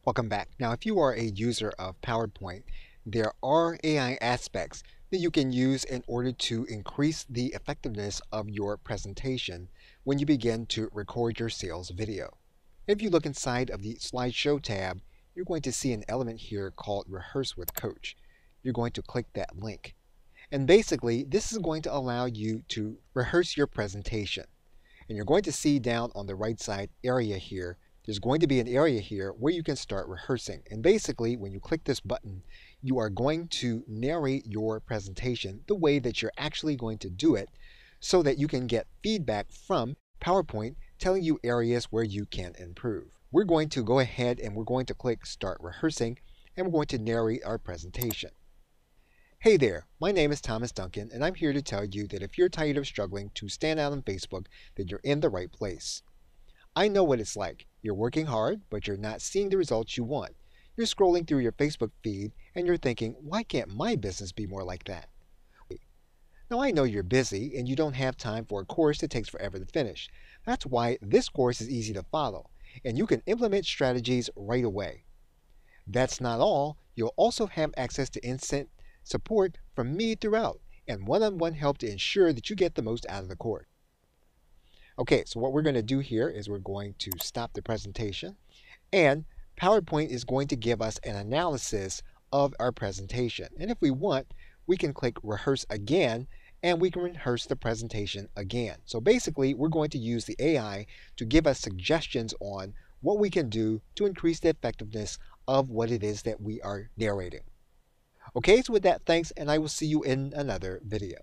Welcome back. Now, if you are a user of PowerPoint, there are AI aspects that you can use in order to increase the effectiveness of your presentation when you begin to record your sales video. If you look inside of the slideshow tab, you're going to see an element here called Rehearse with Coach. You're going to click that link. And basically, this is going to allow you to rehearse your presentation. And you're going to see down on the right side area here, there's going to be an area here where you can start rehearsing. And basically, when you click this button, you are going to narrate your presentation the way that you're actually going to do it so that you can get feedback from PowerPoint telling you areas where you can improve. We're going to go ahead and we're going to click Start Rehearsing, and we're going to narrate our presentation. Hey there, my name is Thomas Duncan, and I'm here to tell you that if you're tired of struggling to stand out on Facebook, then you're in the right place. I know what it's like. You're working hard, but you're not seeing the results you want. You're scrolling through your Facebook feed, and you're thinking, why can't my business be more like that? Now, I know you're busy, and you don't have time for a course that takes forever to finish. That's why this course is easy to follow, and you can implement strategies right away. That's not all. You'll also have access to instant support from me throughout, and one-on-one help to ensure that you get the most out of the course. Okay, so what we're going to do here is we're going to stop the presentation, and PowerPoint is going to give us an analysis of our presentation. And if we want, we can click Rehearse Again, and we can rehearse the presentation again. So basically, we're going to use the AI to give us suggestions on what we can do to increase the effectiveness of what it is that we are narrating. Okay, so with that, thanks, and I will see you in another video.